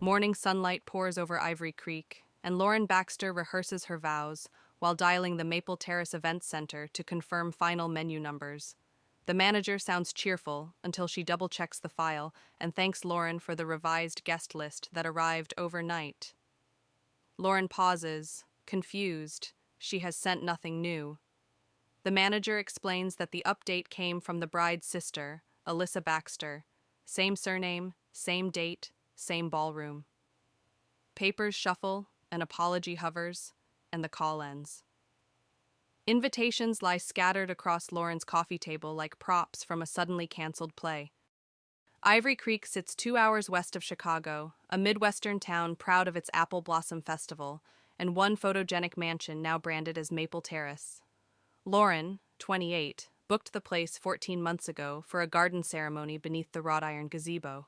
Morning sunlight pours over Ivory Creek, and Lauren Baxter rehearses her vows while dialing the Maple Terrace Events Center to confirm final menu numbers. The manager sounds cheerful until she double-checks the file and thanks Lauren for the revised guest list that arrived overnight. Lauren pauses, confused. She has sent nothing new. The manager explains that the update came from the bride's sister, Alyssa Baxter. Same surname, same date, same ballroom. Papers shuffle, an apology hovers, and the call ends. Invitations lie scattered across Lauren's coffee table like props from a suddenly canceled play. Ivory Creek sits 2 hours west of Chicago, a Midwestern town proud of its Apple Blossom Festival, and one photogenic mansion now branded as Maple Terrace. Lauren, 28, booked the place 14 months ago for a garden ceremony beneath the wrought iron gazebo.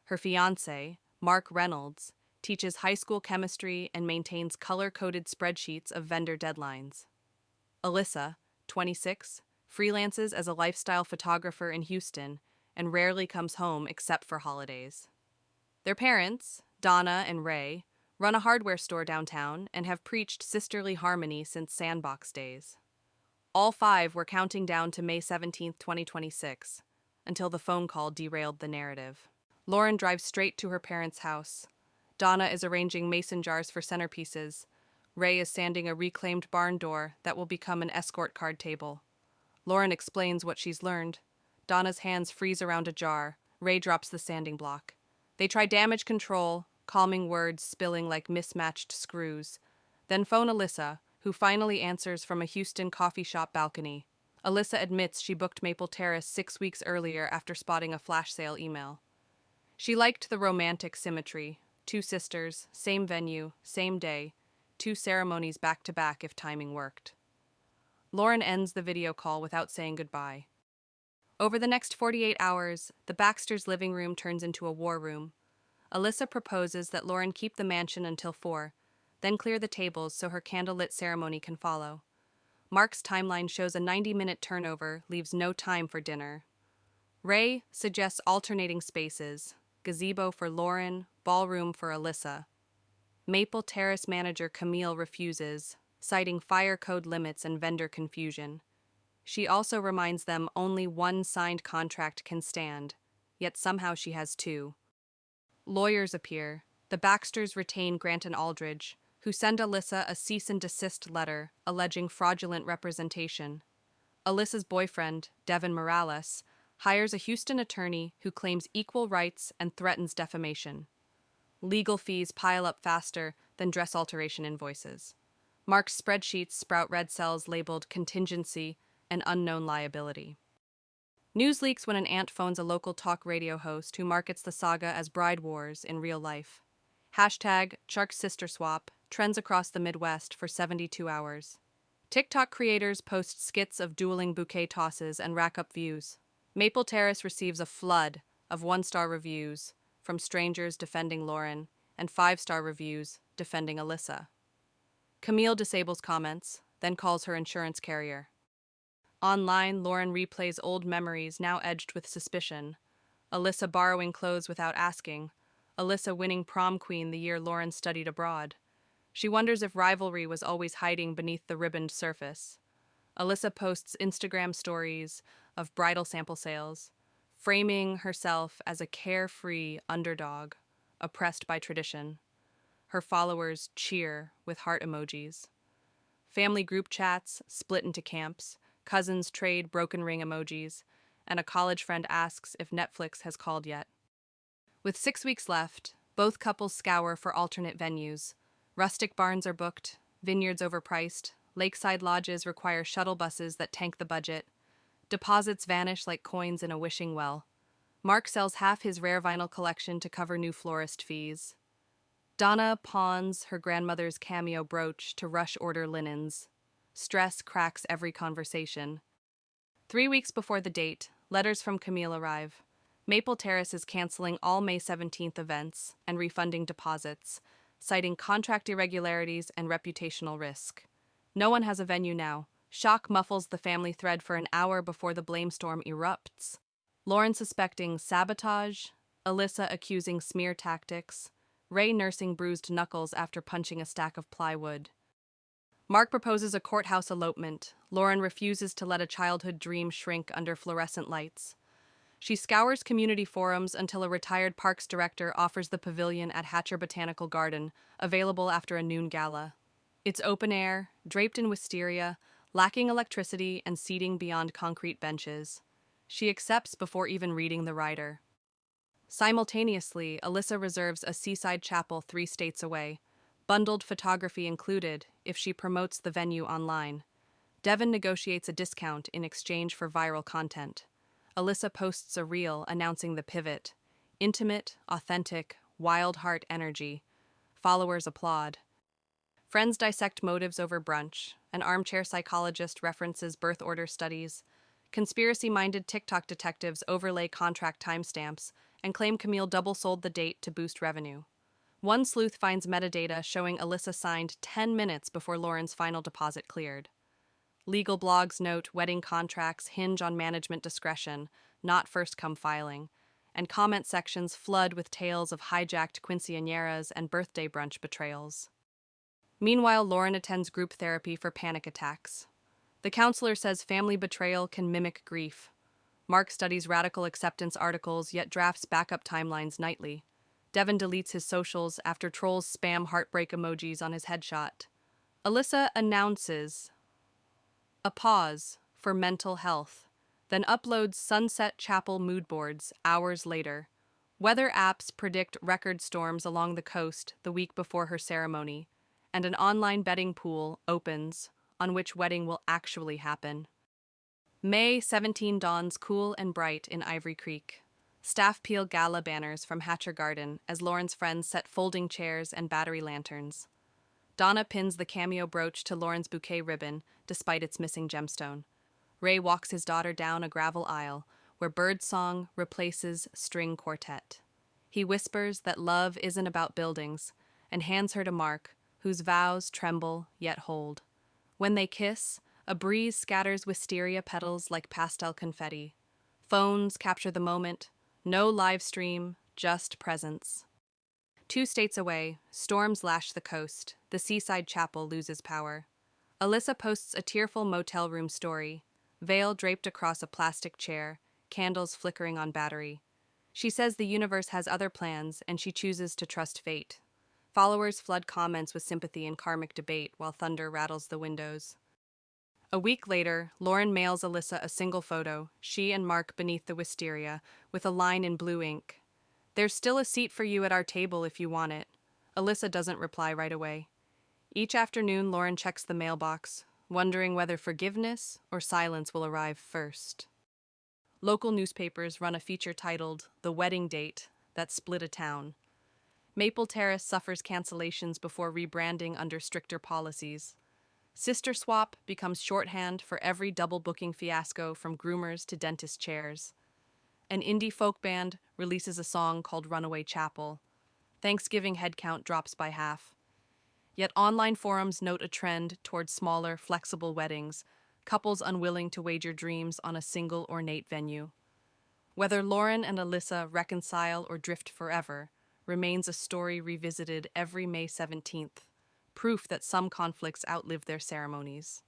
Her fiancé, Mark Reynolds, teaches high school chemistry and maintains color-coded spreadsheets of vendor deadlines. Alyssa, 26, freelances as a lifestyle photographer in Houston and rarely comes home except for holidays. Their parents, Donna and Ray, run a hardware store downtown and have preached sisterly harmony since Sandbox days. All five were counting down to May 17, 2026, until the phone call derailed the narrative. Lauren drives straight to her parents' house. Donna is arranging mason jars for centerpieces. Ray is sanding a reclaimed barn door that will become an escort card table. Lauren explains what she's learned. Donna's hands freeze around a jar. Ray drops the sanding block. They try damage control, calming words spilling like mismatched screws. Then phone Alyssa, who finally answers from a Houston coffee shop balcony. Alyssa admits she booked Maple Terrace 6 weeks earlier after spotting a flash sale email. She liked the romantic symmetry. 2 sisters, same venue, same day, 2 ceremonies back-to-back if timing worked. Lauren ends the video call without saying goodbye. Over the next 48 hours, the Baxters' living room turns into a war room. Alyssa proposes that Lauren keep the mansion until 4, then clear the tables so her candlelit ceremony can follow. Mark's timeline shows a 90-minute turnover leaves no time for dinner. Ray suggests alternating spaces, gazebo for Lauren, ballroom for Alyssa. Maple Terrace manager Camille refuses, citing fire code limits and vendor confusion. She also reminds them only one signed contract can stand, yet somehow she has 2. Lawyers appear. The Baxters retain Grant and Aldridge, who send Alyssa a cease and desist letter alleging fraudulent representation. Alyssa's boyfriend, Devin Morales, hires a Houston attorney who claims equal rights and threatens defamation. Legal fees pile up faster than dress alteration invoices. Mark's spreadsheets sprout red cells labeled contingency and unknown liability. News leaks when an aunt phones a local talk radio host who markets the saga as Bride Wars in real life. Hashtag Shark Sister Swap trends across the Midwest for 72 hours. TikTok creators post skits of dueling bouquet tosses and rack up views. Maple Terrace receives a flood of 1-star reviews from strangers defending Lauren and 5-star reviews defending Alyssa. Camille disables comments, then calls her insurance carrier. Online, Lauren replays old memories now edged with suspicion. Alyssa borrowing clothes without asking. Alyssa winning prom queen the year Lauren studied abroad. She wonders if rivalry was always hiding beneath the ribboned surface. Alyssa posts Instagram stories of bridal sample sales, framing herself as a carefree underdog, oppressed by tradition. Her followers cheer with heart emojis. Family group chats split into camps. Cousins trade broken ring emojis, and a college friend asks if Netflix has called yet. With 6 weeks left, both couples scour for alternate venues. Rustic barns are booked, vineyards overpriced, lakeside lodges require shuttle buses that tank the budget. Deposits vanish like coins in a wishing well. Mark sells half his rare vinyl collection to cover new florist fees. Donna pawns her grandmother's cameo brooch to rush order linens. Stress cracks every conversation. 3 weeks before the date, letters from Camille arrive. Maple Terrace is canceling all May 17th events and refunding deposits, citing contract irregularities and reputational risk. No one has a venue now. Shock muffles the family thread for an hour before the blame storm erupts. Lauren suspecting sabotage, Alyssa accusing smear tactics, Ray nursing bruised knuckles after punching a stack of plywood. Mark proposes a courthouse elopement. Lauren refuses to let a childhood dream shrink under fluorescent lights. She scours community forums until a retired parks director offers the pavilion at Hatcher Botanical Garden, available after a noon gala. It's open air, draped in wisteria, lacking electricity and seating beyond concrete benches. She accepts before even reading the rider. Simultaneously, Alyssa reserves a seaside chapel 3 states away, bundled photography included if she promotes the venue online. Devin negotiates a discount in exchange for viral content. Alyssa posts a reel announcing the pivot. Intimate, authentic, wild heart energy. Followers applaud. Friends dissect motives over brunch. An armchair psychologist references birth order studies. Conspiracy-minded TikTok detectives overlay contract timestamps and claim Camille double-sold the date to boost revenue. One sleuth finds metadata showing Alyssa signed 10 minutes before Lauren's final deposit cleared. Legal blogs note wedding contracts hinge on management discretion, not first-come filing, and comment sections flood with tales of hijacked quinceañeras and birthday brunch betrayals. Meanwhile, Lauren attends group therapy for panic attacks. The counselor says family betrayal can mimic grief. Mark studies radical acceptance articles yet drafts backup timelines nightly. Devin deletes his socials after trolls spam heartbreak emojis on his headshot. Alyssa announces a pause for mental health, then uploads Sunset Chapel mood boards hours later. Weather apps predict record storms along the coast the week before her ceremony, and an online betting pool opens on which wedding will actually happen. May 17 dawns cool and bright in Ivory Creek. Staff peel gala banners from Hatcher Garden as Lauren's friends set folding chairs and battery lanterns. Donna pins the cameo brooch to Lauren's bouquet ribbon, despite its missing gemstone. Ray walks his daughter down a gravel aisle, where birdsong replaces string quartet. He whispers that love isn't about buildings, and hands her to Mark, whose vows tremble yet hold. When they kiss, a breeze scatters wisteria petals like pastel confetti. Phones capture the moment. No live stream, just presence. 2 states away, storms lash the coast. The seaside chapel loses power. Alyssa posts a tearful motel room story, veil draped across a plastic chair, candles flickering on battery. She says the universe has other plans and she chooses to trust fate. Followers flood comments with sympathy and karmic debate while thunder rattles the windows. A week later, Lauren mails Alyssa a single photo, she and Mark beneath the wisteria, with a line in blue ink. "There's still a seat for you at our table if you want it." Alyssa doesn't reply right away. Each afternoon, Lauren checks the mailbox, wondering whether forgiveness or silence will arrive first. Local newspapers run a feature titled "The Wedding Date That Split a Town." Maple Terrace suffers cancellations before rebranding under stricter policies. Sister Swap becomes shorthand for every double booking fiasco from groomers to dentist chairs. An indie folk band releases a song called Runaway Chapel. Thanksgiving headcount drops by half. Yet online forums note a trend toward smaller, flexible weddings, couples unwilling to wager dreams on a single ornate venue. Whether Lauren and Alyssa reconcile or drift forever remains a story revisited every May 17th, proof that some conflicts outlive their ceremonies.